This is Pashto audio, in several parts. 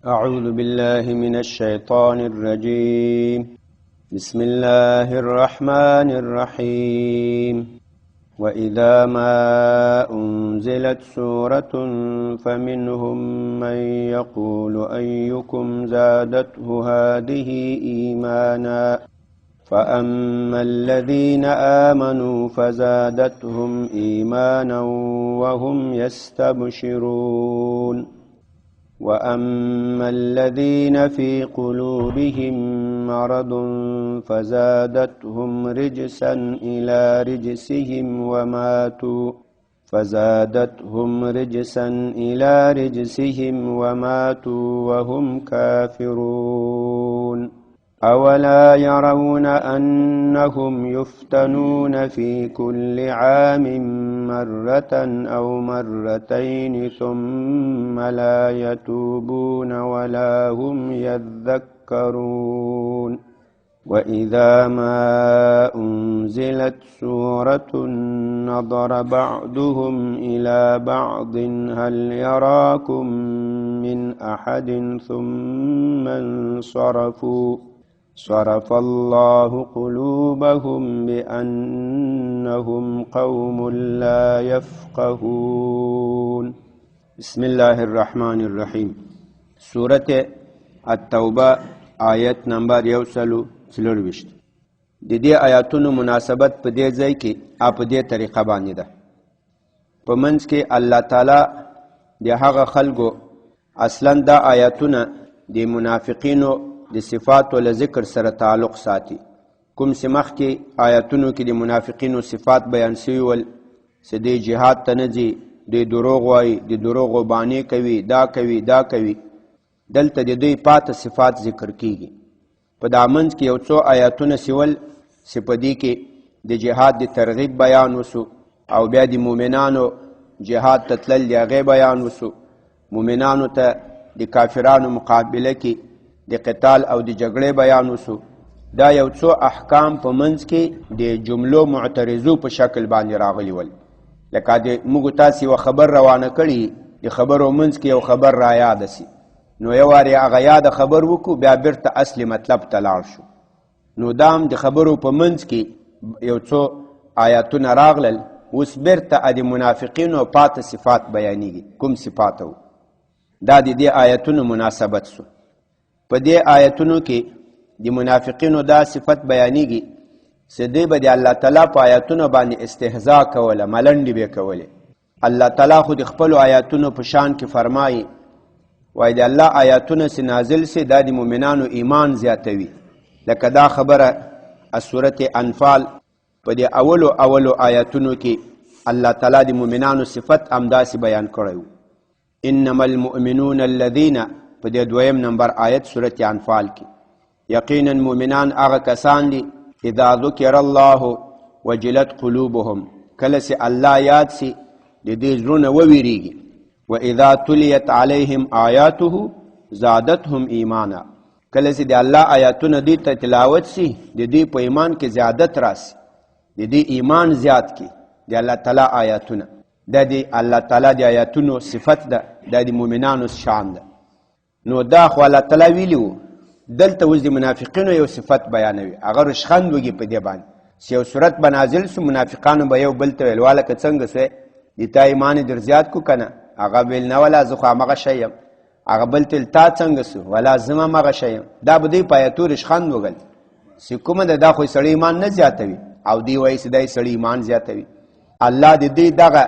أعوذ بالله من الشيطان الرجيم بسم الله الرحمن الرحيم وإذا ما أنزلت سورة فمنهم من يقول أيكم زادته هذه إيمانا فأما الذين آمنوا فزادتهم إيمانا وهم يستبشرون وأما الذين في قلوبهم مرض فزادتهم رجسا إلى رجسهم وماتوا وهم كافرون أولا يرون أنهم يفتنون في كل عام مرة أو مرتين ثم لا يتوبون ولا هم يذكرون وإذا ما أنزلت سورة نظر بعضهم إلى بعض هل يراكم من أحد ثم انصرفوا صرف الله قلوبهم بأنهم قوم لا يفقهون بسم الله الرحمن الرحيم سورة التوبه آیت نمبر 140 د دې آیاتونو مناسبت په دې ځای کې په دې طریقه باندې ده. په منځ کې الله تعالی د هغه خلکو اصلا دا آیاتونه د منافقینو د صفات ول ذکر سره تعلق ساتي. کوم سمخ کې آیاتونو کې د منافقینو صفات بیان شوی ول چې د جهاد ته نه ځي، د دروغ وایي، د دروغ باندې کوي، دا کوي. دلته د دوی پاته صفات ذکر کیږي. په دا منځ کې یو څو آیاتونه سیول چې په دې کې د جهاد د ترغیب بیان وسو او بیا د مؤمنانو جهاد ته تلل د هغې بیان وسو. مؤمنانو ته د کافرانو مقابله کې د قتال او د جګړې بیان وسو. دا یو څو احکام په منځ کې د جملو معترضو په شکل باندې راغلی ول. لکه د موږ تاسې یوه خبر روانه کړي، د خبرو منځ کې یو خبر را یاده سي، نو یو وارې هغه یاده خبر وکړو، بیا بیرته اصلي مطلب ته لاړ شو. نو دا هم د خبرو په منځ کې یو څو آیاتونه راغلل. اوس بیرته د منافقینو پاته صفات بیانېږي. کوم صفات وو؟ دا د دې آیاتونو مناسبت سو. په دې آیتونو کې د منافقینو دا صفت بیانېږي چې دوی به د الله تعالی په آیاتونو باندې استهزاء کوله، ملنډې به کولې. الله تعالی خو د خپلو آیاتونو په شان کې فرمایي وای د الله آیاتونه چې نازل سي دا د مؤمنانو ایمان زیاتوي. لکه دا خبره سورة انفال په دې اولو آیاتونو کې الله تعالی د مؤمنانو صفت همداسې بیان کړی و. انما المؤمنون الذین په دې 2 نمبر آیت سورة انفال کې یقینا مؤمنان هغه کسان دي اذا ذکر الله وجلت قلوبهم، کله چې الله یاد سي د دې زړونه وویریږي. وَإِذَا تُلِيَتْ عَلَيْهِمْ آيَاتُهُ زَادَتْهُمْ إِيمَانًا، کله چې د الله آیاتونه دوی ته تلاوت سي د دوی په ایمان کې زیادت راسي، د دوی ایمان زیات کی د الله تعالی آیاتونه. دا د الله تعالی د آیاتونو صفت ده، دا د مؤمنانو شان ده. نو دا خو الله تعالی ویلو. دلته اوس د منافقینو یو صفت بیانوي، هغه رشخند وږي په دې باندې چې یو صورت به نازل سو، منافقانو به یو بل ته ویل واله که څنګه سوی د تا ایمان در زیات کو کنه؟ هغه ویل نه ولا زه خو همغه شی یم. هغه بل تل تا څنګه سو؟ ولا زه هم همغه شی یم. دا به دوی په آیاتو رشخند وږل چې کومه ده، دا خو سړی ایمان نه زیاتوي، او دوی وایي چې دا سړی ایمان زیاتوي. الله د دې دغه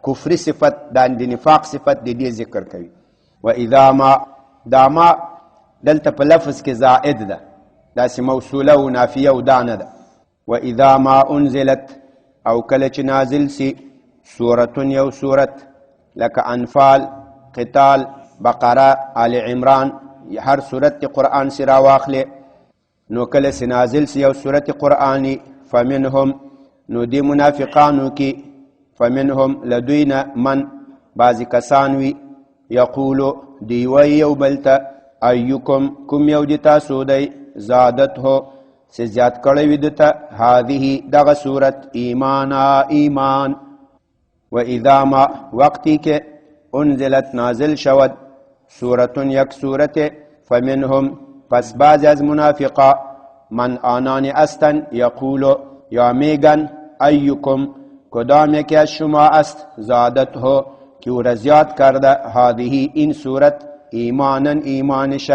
کفري صفت، د نفاق صفت د دې ذکر کوي. وإذا ما دا ما دلته په لفظ کې زائد ده، داسې موصوله و نافیه و دا نه ده. وإذا ما انزلت او کله چې نازل سي سورتون یو سورت لکه انفال، قتال، بقره، آل عمران، هر سورت قرآن سی را واخلې. نو کله چې نازل سي یو سورت قرآنی فمنهم، نو دی منافقانو کې فمنهم لدوینا من بعضی کسان وی یقولو دی وی یو بلتا ایوکم کم یو دی تاسو دی زادت ہو سے زیاد کڑی وی دتا هذه دغ صورت ایمانا ایمان. و اذا ما وقتی که انزلت نازل شود سورتون یک سورت فمنهم پس بعض از منافقا من آنانی استن یقولو یا میگن ایکم کدام یکی از شما است زادته که او را زیاد کرده هذه این صورت ایمانا ایمانش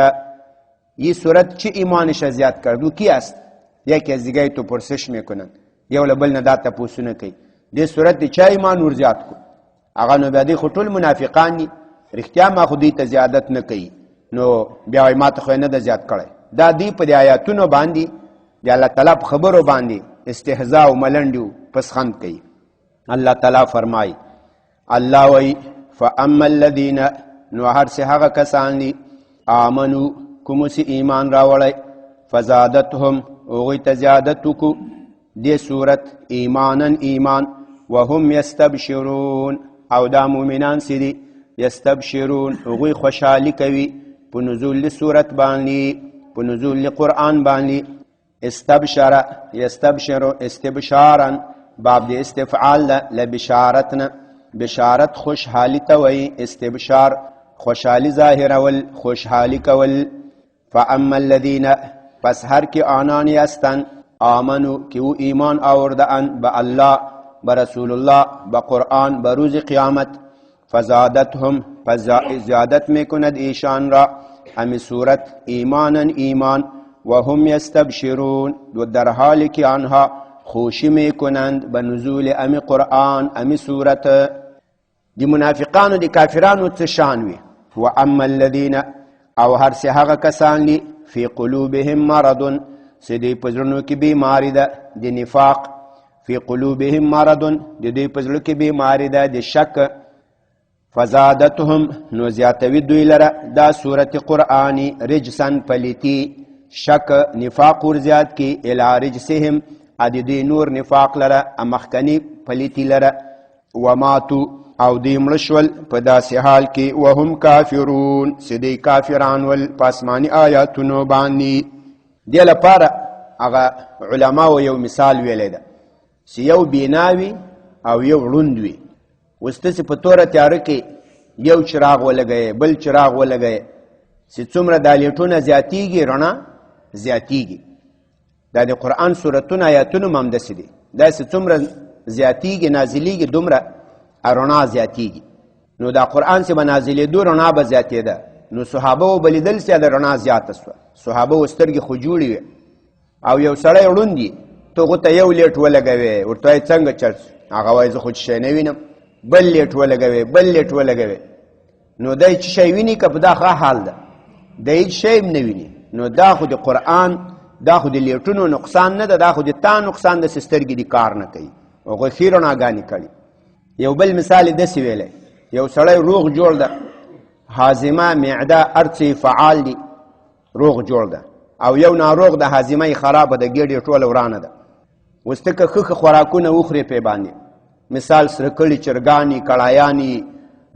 این صورت چه ایمانش زیاد کرده کی است یکی از دیگه تو پرسش میکنن یو لبل نه دا تپوسونه کوي دې صورت چا ایمان ور زیات کو هغه نو بیا دې خو ټول منافقان دي رښتیا ما خو دې ته زیادت نه کوي نو بیا ما ته خو نه ده زیات کړی دا دې په آیاتونو باندې د الله تعالی په خبرو باندې استهزاء او ملنډیو پسخند کوي الله تعالی فرمای الله وی فاما الذين نو هر څه هغه کسان دي آمنو کوم چې ایمان راوړی فزادتهم اوغی ته زیادت کو دې صورت ایمانا ایمان وهم یستبشرون او دا مومنان چې دي یستبشرون هغوی خوشحالي کوي په نزول صورت باندې په نزول قرآن باندې استبشر یستبشر استبشارا باب د استفعال لبشارتنا بشارت خوشحالي ته وایي استبشار خوشحالي ظاهرول خوشحالي کول فاما الذين پس هر کی آنانی هستند آمنو که او ایمان آورده اند به الله به رسول الله به قرآن به روز قیامت فزادتهم پس زیادت میکند ایشان را همی صورت ایمانا ایمان و هم یستبشرون و در حالی که آنها خوشی میکنند به نزول امی قرآن امی صورت دی منافقان و دی کافران تشانوی و اما الذین او هر سی هغه کسان لی فی قلوبهم مرض سدی پزړونو کې بیماری ده د نفاق فی قلوبهم مرض د دې پزړو کې بیماری ده د شک فزادتهم نو زیاتوي دوی لره دا سورت قرآنی رجسن پلیتی شک نفاق ور زیات کی الی رجسهم ادي دې نور نفاق لره مخکنی پلیتی لره وماتو او دی مړشول په داسې حال کې وهم کافرون سدی کافران ول پاسمانی آیاتونو باندې دی لپاره هغه علماو یو مثال ویلی ده چې یو بیناوي او یو ړوند وي اوس تاسې په توره تیاره کې یو چراغ ولګوئ بل چراغ ولګوئ چې څومره دا لیټونه زیاتیږي رڼا زیاتیږي دا د قرآن سورتونه آیاتونه هم همداسې دي داسې څومره زیاتیږي نازلیږي دومره رڼا زیاتیږي نو دا قرآن چې به نازلېدو رڼا به زیاتېده نو صحابه و بلیدل چې د رڼا زیاته سوه صحابه و سترګې خو جوړې وې او یو سړی ړوند وي ته هغو ته یو لیټ ولګوې ورته وایي څنګه چرس هغه وایي زه خو څه شی نه وینم بل لیټ ولګوې بل لیټ ولګوې نو دی څه شی ویني که په دا ښه حال ده دی هېڅ شی هم نه ویني نو دا خو د قرآن دا خو د لیټونو نقصان نه ده دا خو د تا نقصان ده چې سترګې دې کار نه کوي هغوی ښې رڼاګانې کړي یو بل مثال یې داسې ویلی یو سړی روغ جوړ ده هاضمه معده هر څه فعال دي روغ جوړ ده او یو ناروغ د هاضمه یې خرابه ده ګېډې ټوله ورانه ده اوس ته که ښه خوراکونه وخورې پې باندې مثال سره کړي چرګانې کړایانې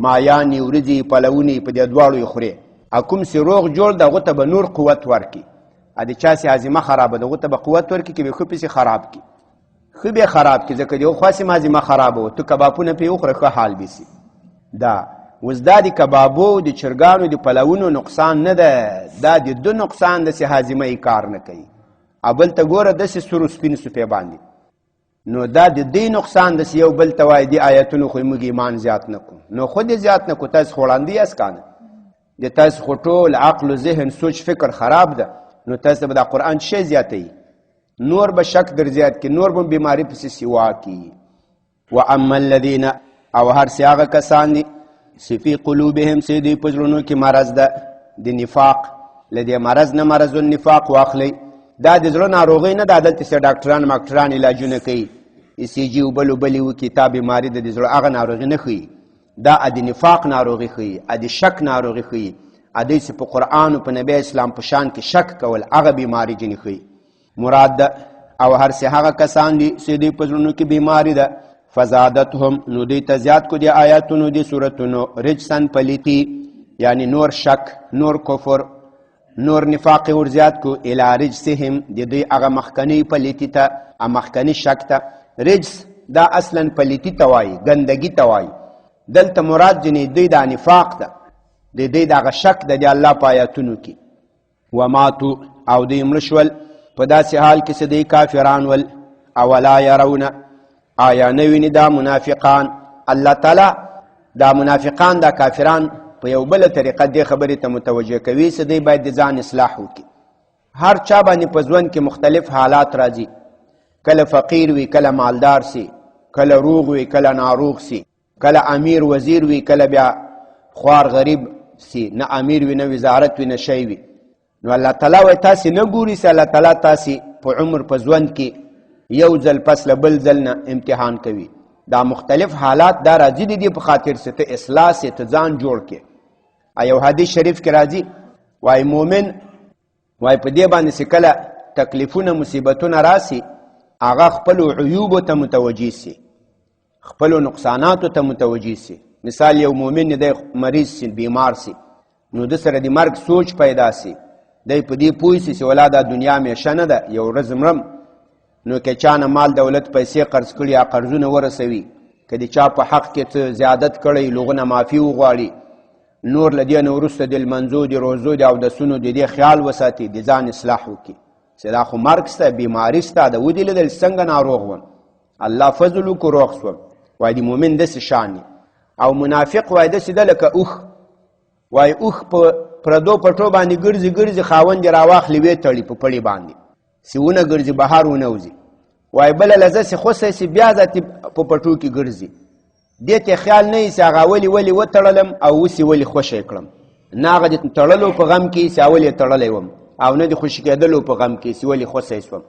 مایانې وریځې پلونې په دې دواړو یې خورې او کوم چې روغ جوړ ده هغو ته به نور قوت ورکړي د چا چې هاضمه خرابه ده هغو ته به قوت ورکړي که به ښه پسې خراب کړي ښه به خراب کړي ځکه د یو خوا چې هاضمه خرابه وه ته کبابونه پې وخوره ښه حال بیسي دا اوس دا د کبابو د چرګانو د پلونو نقصان نه ده دا د دو نقصان ده چې هاضمه یې کار نه کوي او بل ته ګوره داسې سرو سپینو سپې باندې نو دا د دې نقصان ده چې یو بل ته وایي دې آیتونو خو موږ ایمان زیات نه کړو نو خود یې زیات نه کړو تاسو خو وړاندې یاست که نه د تاسو خو ټول عقل و ذهن سوچ فکر خراب ده نو تاسو به دا قرآن شی زیاتوي نور به شک در زیات کی نور به بیماری پسې سوا کی و اما الذین او هر څه هغه کسان دي چې فی قلوبهم چې دوی په زړونو کې مرض ده د نفاق له دې مرض نه مرض النفاق واخلئ دا د زړه ناروغۍ نه ده دلته چې ډاکټران ماکټران علاجونه کوي ای سی جي وبل وبلې وکړي تا بیماري ده د زړه هغه ناروغي نه ښیي دا د نفاق ناروغي ښیي د شک ناروغي ښیي دوی چې په قرآن او په نبی اسلام په شان کې شک کول هغه بیماري ځینې ښیي مراد ده او هر څه هغه کسان دي چې دوی په زړونو کې بیماري ده فزادتهم نو دوی ته زیات کو دي آیاتونو دي سورتونو رجسن پلیتی یعنی نور شک نور کفر نور نفاق ور زیات کو الی رجسهم د دوی هغه مخکنی پلیتی ته مخکنی شک ته رجس دا اصلا پلیتی ته وایي ګندګي ته وایي دلته مراد ځینې دوی دا نفاق ده د دې دغه شک د الله په آیاتونو کې. وماتو او دوی مړه شول په داسې حال کې چې دوی کافران ول. اولا یرون آیا نه ویني دا منافقان؟ الله تعالی دا منافقان دا کافران په یو بله طریقه دې خبرې ته متوجه کوي چې دوی باید د ځان اصلاح وکړي. هر چا باندې په ژوند کې مختلف حالات راځي، کله فقیر وي، کله مالدار سي، کله روغ وي، کله ناروغ سي، کله امیر وزیر وي، کله بیا خوار غریب سي، نه امیر وي، نه وزارت وي، نه شی وي. نو الله تعالی وایي تاسې نه ګوري چې الله تعالی تاسې په عمر په ژوند کې یو ځل پس له بل ځل نه امتحان کوي. دا مختلف حالات دا راځي د دې په خاطر چې ته اصلاح سې، ته ځان جوړ کړې. یو حدیث شریف کې راځي وایي مؤمن وایي په دې باندې چې کله تکلیفونه مصیبتونه راسي هغه خپلو عیوبو ته متوجه سي، خپلو نقصاناتو ته متوجه سي. مثال یو مؤمن دی مریض سي، بیمار سي، نو د سره د مرګ سوچ پیدا سي، دی په دې پوه سي چې ولا دا دنیا همیشه نه ده، یو ورځ مرم. نو که چا نه مال دولت پیسې قرض کړي یا قرضونه ورسوي، که د چا په حق کې څه زیادت کړی لغونه معافي وغواړي، نور له دې نه وروسته د لمنځو د روزو د اودسونو د دې خیال وساتي، د ځان اصلاح وکړي چې دا خو مرګ سته، بیماري سته، د ودې لیدل څنګه ناروغ وم، الله فضل وکړو روغ سوم. وایي د مؤمن داسې شان او منافق وایي داسې ده لکه اوښ. وایي اوښ په پردو پټو باندې ګرځي ګرځي، خاوند یې راواخلي ویې تړي په پړي باندې، چې ونه ګرځي بهر ونه وځي. وایي بله لزه چې خوسی چې بیا ذاتې په پټو کې ګرځي، دې ته خیال نه وي چې هغه ولې وتړلم او اوس یې ولې خوشی کړم. نه هغه د تړلو په غم کې چې اول یې تړلی وم، او نه د خوشي کېدلو په غم کې چې ولې خوسی سوم.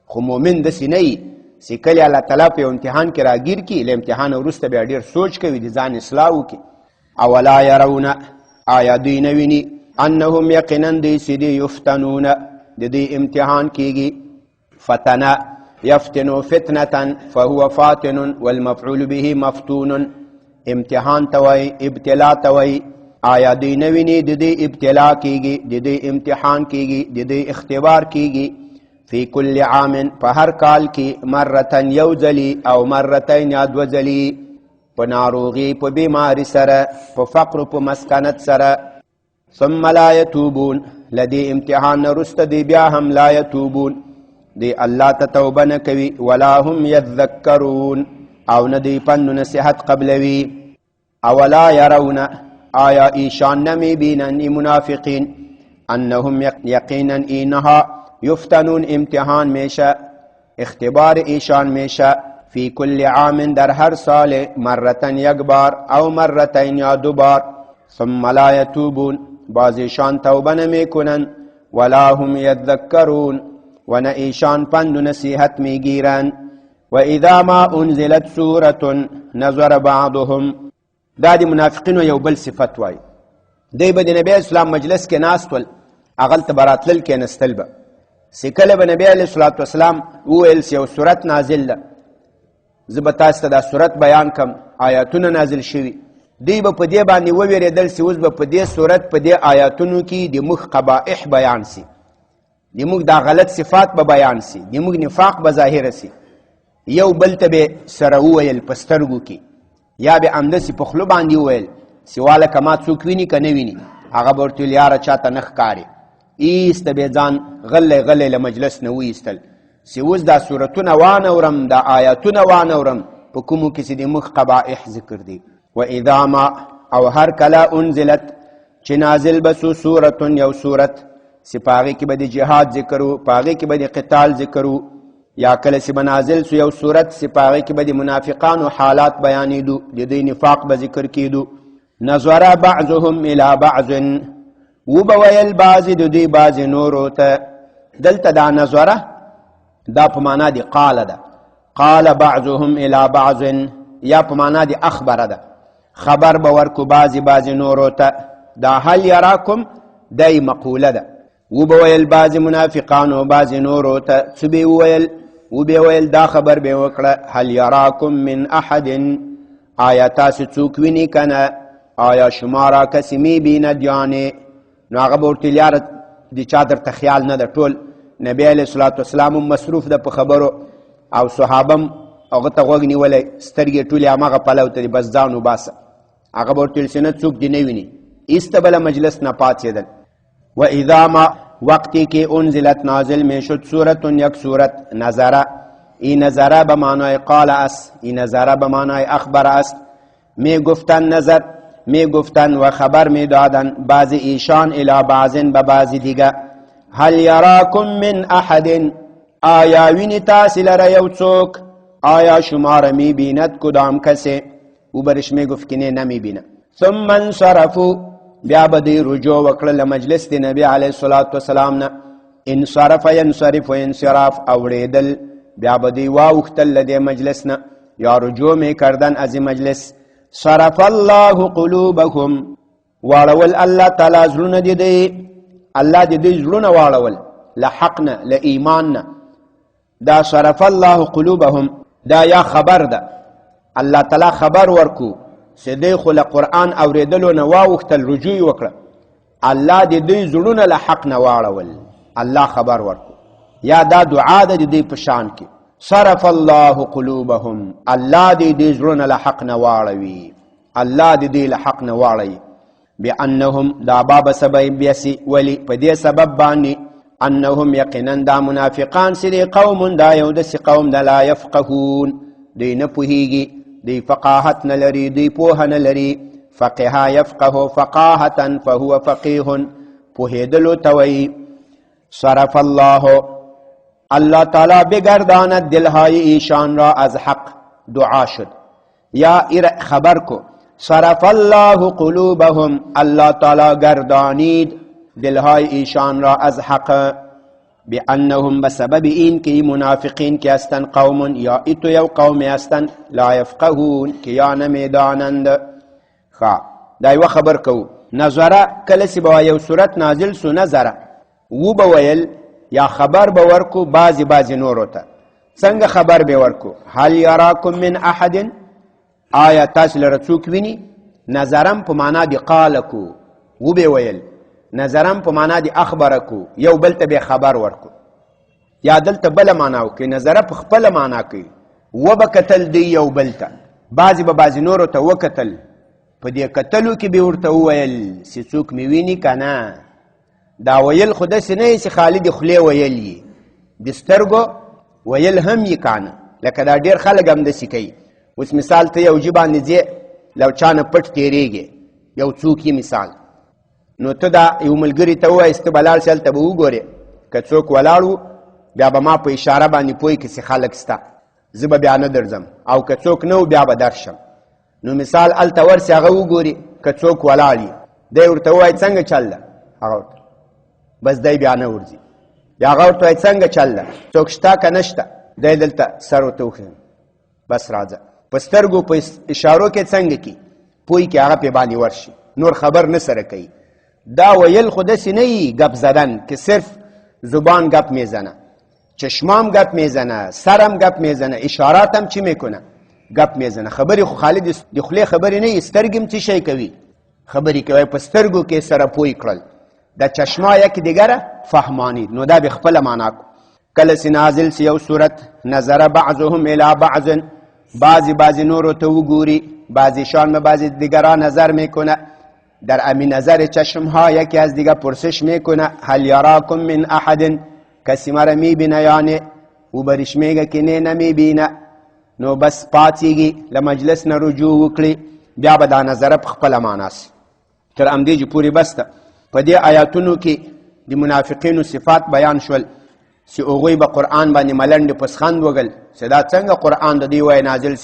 خو مؤمن داسې نه وي چې کله الله تعالی په یو امتحان کې راګیر کړي، له امتحان وروسته بیا ډېر سوچ کوي، د ځان اصلاح وکړي. اولا یرون آیا دوی نه ویني انهم یقینا دوی چې دوی یفتنون د دوی امتحان کېږي. فتنه یفتنو فتنة فهو فاتن والمفعول به مفتون. امتحان توي ابتلا توي. آیا دوی نه ویني د دوی ابتلا کېږي، د دوی امتحان کېږي، د دوی اختبار کېږي. فی کل عام په هر کال کې مرتن یو ځلي او مرتین یا دوه ځلي، په ناروغي، په بیماري سره، په فقر، په مسکنت سره. ثم لا یتوبون لدی امتحان وروسته دی بیا هم لا یتوبون، دی الله ته توبه نه کوي. ولا هم یذکرون او نه دی پند نصیحت قبلوي. اولا یرون آیا ایشان نمی بینن منافقین انهم یقینا اینها یفتنون امتحان میشه، اختبار ایشان میشه. فی کل عام در هر سال مرتن یک بار او مرتین یا دو بار. ثم لا یتوبون بعض ایشان توبه نمی کنن. ولا هم یذکرون و نه ایشان پند و نصیحت می گیرن. و اذا ما انزلت سورة نظر بعضهم. دا دی منافقینو یو بل صفت وای. دی به د نبی اسلام مجلس کې ناستول، اغل ته براتلل کې نستل به سکله به نبی علیه الصلاة والسلام وویل یو سورت نازل ده، زه به تاسو ته دا سورت بیان کم، آیاتونه نازل شوي. دی به په دې باندې وویرېدل چې اوس به په دې سورت په دې آیاتونو کې د موږ قبائح بیان سي، د موږ دا غلط صفات به بیان سي، د موږ نفاق به ظاهره سي. یو بل ته به سره وویل په سترګو کې، یا به همداسې په خولو باندې وویل چې واله که ما څوک ویني که نه ویني. هغه به ورته ویل یاره چاته نه ښکاري. ایسته به ځان غلی غلی له مجلس نه وایستل چې اوس دا صورتونه وانورم، دا آیاتونه وانورم په کومو کې چې د موږ قبائح ذکر دي. و اذا ما او هر کله انزلت چې نازل به سو سورتون یو سورت، چې په هغې کې به د جهاد ذکر و، په هغې کې به د قتال ذکر و. یا کله چې به نازل سو یو سورت چې په هغې کې به د منافقانو حالات بیانېدو، د دوی نفاق به ذکر کېدو. نظر بعضهم الى بعض و به ویل بعضې د دوی بعضې نورو ته. دلته دا نظره دا په معنا د قاله ده، قال بعضهم الى بعض، یا په معنا د اخبره ده، خبر به ورکو بعضې نورو ته. دا هل یراکم دی مقوله ده. و به ویل بعضې منافقانو بعضې نورو ته څه به وویل؟ و به ویل دا خبر به وکړه هل یراکم من احد، آیا تاسې څوک ویني که نه؟ آیا شما را کسی می بیند یا نه؟ نو هغه به ورته ویل یاره د چا درته خیال نه ده. ټول نبی علیه الصلاة والسلام هم مصروف ده په خبرو، او صحابه هم هغه ته غوږ نیولی، سترګې ټولې هماغه پلو ته دي، بس ځان وباسه. هغه به ورته ویل چې نه څوک دې نه ویني، ایسته بله مجلس نه پاڅېدل. و اذا ما وقتی که انزلت نازل می شد سورتون یک سورت نظره، این نظره به معنای قال است، این نظره به معنای اخبر است. می گفتن نظر، می گفتن و خبر می دادن بعض ایشان الی بعضن به بعض دیگه. هل یراکم من احد، آیا وینی تاسی لره یو څوک، آیا شما را می بیند کدام کسی؟ او برش می گفت که نه نمی بینه. ثم انصرفو، بیا به دی رجوع وکړه مجلس دی نبی علیه الصلاة والسلام نه. انصرف ینصرف و انصراف اوریدل، بیا به دی واوښتل دی مجلس نه یا رجوع می کردن از مجلس. صرف الله قلوبهم، واړول الله تعالی زړونه دی دی، الله دی دی زړونه واړول لحق نه لایمان نه. دا صرف الله قلوبهم دا یا خبر ده، الله تعالی خبر ورکو چې دی خو له قرآن اورېدلو نه واوښتل رجوع یې وکړه، الله د دوی زړونه له حق نه واړول، الله خبر ورکو. یا دا دعا ده د دوی په شان کې صرف الله قلوبهم، الله د دوی زړونه له حق نه واړوي، الله د دوی له حق نه واړوي. بانهم دا باب سبب بیسی، ولی په دې سبب باندې انهم یقینا دا منافقان سری قوم دا یو داسې قوم دا لا یفقهون، دوی نه پوهیږي، دی فقاهت نلری، دی پوه نلری. فقها یفقه فقاهتا فهو فقیه، پوهیدلو توی. صرف الله، الله تعالی بگرداند دلهای ایشان را از حق، دعا شد یا خبر کو. صرف الله قلوبهم، الله تعالی گردانید دلهای ایشان را از حق. بانهم بسبب این که منافقین که هستن قوم یا ایتو یو قوم هستن لا یفقهون که یا نمیدانند. دا یو خبر کو. نظره کله چې به یو صورت نازل سو نظره و به ویل یا خبر به ورکو بعضی نورو ته. څنګه خبر به ورکو؟ هل یراکم من احد، آیا تاسو لره څوک ویني؟ نظرم په معنا دی قال کو، و به ویل نظرم په معنا دی اخبر کو، یو بل ته به خبر ورکو. یا دلته بل معنا وکي، نظر په خپل معنا کوي، و به کتل دی یو بل ته، بعضی به بعضی نورو ته وکتل، په دې کتلو کې به ورته وویل چې څوک مې ویني که نه. دا ویل خو داسې نه چې خالي د خولې ویل یي، د سترګو ویل هم یې کانه، لکه دا ډېر خلک هم داسې کوي. اوس مثال ته یو جي باندې ځې لو چا نه پټ تېرېږې، یو څوک یې مثال، نو ته دا یو ملګري ته ووایې چې ته به لاړ شې هلته به وګورې، که څوک ولاړ و بیا به ما په اشاره باندې پوهې کړي چې خلک سته، زه به بیا نه درځم، او که څوک نه و بیا به درشم. نو مثال هلته ورسې هغه وګوري، که څوک ولاړ یي دی ورته ووایي څنګه چل ده، هغه ورته بس دی بیا نه ورځي. یا هغه ورته وایي څنګه چل ده، څوک شته که نه شته، دی دلته سر ورته وښیم بس راځه. په سترګو په اشارو کې څنګه کي پوهې کې هغه پې باندې ورشي، نور خبر نه سره کوي. دا ویل خو داسې نه یي گپ زدن که صرف زبان گپ میزنه، چشمام گپ میزنه، سرم گپ میزنه، اشاراتم چی میکنه گپ میزنه. خبری خو خالی د خولې خبرې نه یي، سترګې هم څه شی کوي خبرې کوي، په سترګو کې سره پوی کړل. د چشما یک دیگره فهمانید، نو دا به خپله معنا کو. کله چې نازل سی یو صورت نظر بعضهم الی بعض، بعضی نورو ته وګوري، بعضی شان به بعضی دیگرها نظر میکنه. در امی نظر چشم ها یکی از دیگه پرسش میکنه هل یراکم من احد، کسی مرا میبینه یا نه؟ او برش میگه که نه نمیبینه. نو بس پاتیگی لمجلس نه رجوع وکړي، بیا به دا نظره په خپله معناست. تر همدې پورې بس ده. په دې آیاتونو کې د منافقینو صفات بیان شول چې هغوی به قرآن باندې ملنډې پسخند وګل چې دا څنګه قرآن د دې وای نازل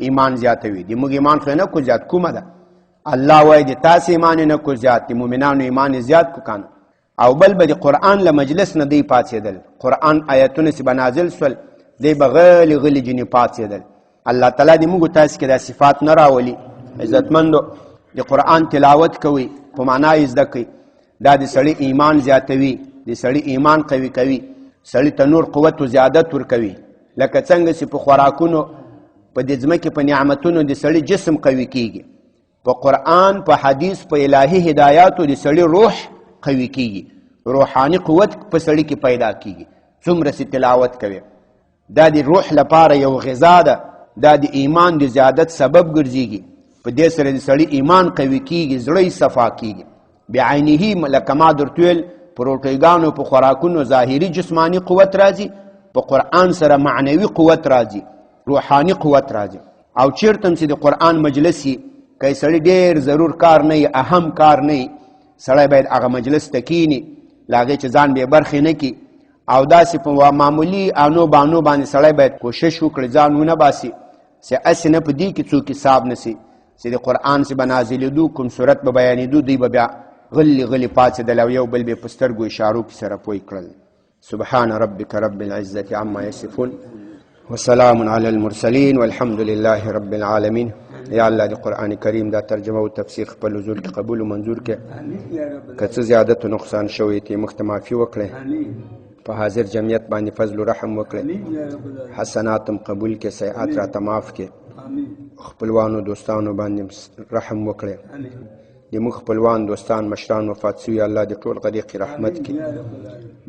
ایمان زیاتوي. د موږ ایمان خو نه کو زیات کومه ده، الله وای د تاسې ایمان نه کو زیات، د مؤمنانو ایمان زیات کو کانه. او بل به د قرآن له مجلس نه دی پاتېدل، قرآن آیتونه چې به نازل سول دی به غلی جنې پاتېدل. الله تعالی د موږ تاسې کې دا صفات نه راولي. عزتمندو د قرآن تلاوت کوي، په معنا یې زده کوي، دا د سړي ایمان زیاتوي، د سړي ایمان قوي کوي، سړي ته نور قوت و زیادت ورکوي. لکه څنګه چې په خوراکونو په دې ځمکې په نعمتونو د سړي جسم قوي کیږي، په قرآن په حدیث په الهي هدایاتو د سړي روح قوي کیږي، روحاني قوت په سړي کې پیدا کیږي څومره چې تلاوت کوي. دا د روح لپاره یو غذا ده، دا د ایمان د زیادت سبب ګرځيږي. په دې سره د سړي ایمان قوي کیږي، زړه یې صفا کیږي. بعینه لکه ما درته ویل پروټیګانو په خوراکونو ظاهري جسمانی قوت راځي، په قرآن سره معنوي قوت راځي، روحاني قوت راځي. او چیرته چې د قرآن مجلس یي که سړی ډېر ضرور کار نه وي، اهم کار نه وي، سړی باید هغه مجلس ته کیني، له هغې چې ځان بې برخې نه کړي. او داسې په معمولي آنو بانو باندې سړی باید کوشش وکړي ځان ونه باسي، چې هسې نه په دې کې څوک حساب نه سي چې د قرآن چې به نازلېدو کوم صورت به بیانېدو دوی به بیا غلي غلي پاڅېدل او یو بل به یې په سترګو اشارو کې سره پوه کړل. سبحان ربک رب العزة عما یصفون وسلام علی المرسلین والحمد لله رب العالمین. یا الله د قرآن کریم دا ترجمه او تفسیر خپل حضور کې قبول او منظور کړي. که څه زیادت او نقصان شوی ترې موږ ته معافي وکړئ. په حاضر جمعیت باندې فضل و رحم وکړئ. حسنات هم قبول کړي، سیئات راته معاف کړي. خپلوانو دوستانو باندې رحم وکړئ. د موږ خپلوان دوستان مشران وفات سوي الله د ټول غریق رحمت کړي.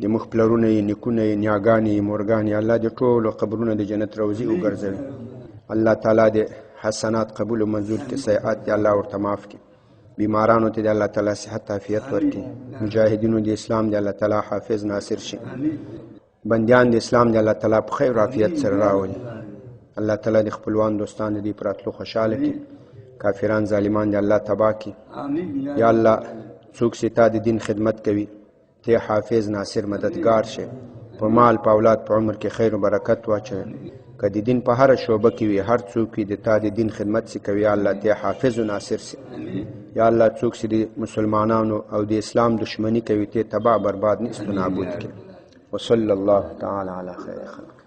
د موږ پلرونه یې نیکونه یې نیاګانې یې مورګانې الله د ټولو قبرونه د جنت روضې وګرځوي. الله تعالی د حسنات قبول و منظور کړي، سیئات د الله ورته معاف کړي. بیمارانو ته د الله تعالی صحت عافیت ورکړي. مجاهدینو د اسلام د الله تعالی حافظ ناصر شي. بندیان د اسلام د الله تعالی په خیر عافیت سره راولي. الله تعالی د خپلوان دوستان د دې پر راتلو خوشحاله کړي. کافران ظالمان د الله تباه کړي. یا الله څوک چې تا د دین خدمت کوي ته حافظ ناصر مددگار شي. په مال په اولاد په عمر کې خیر و برکت واچوي. که د دین په هره شعبه کې وي، هر څوک د تا د دین خدمت سي کوي، یا الله ته حافظ و ناصر سي. یا الله څوک چې د مسلمانانو او د اسلام دشمنی کوي ته تباه برباد نیست و نابود کړي. وصلی الله تعالی علی خیر خلق.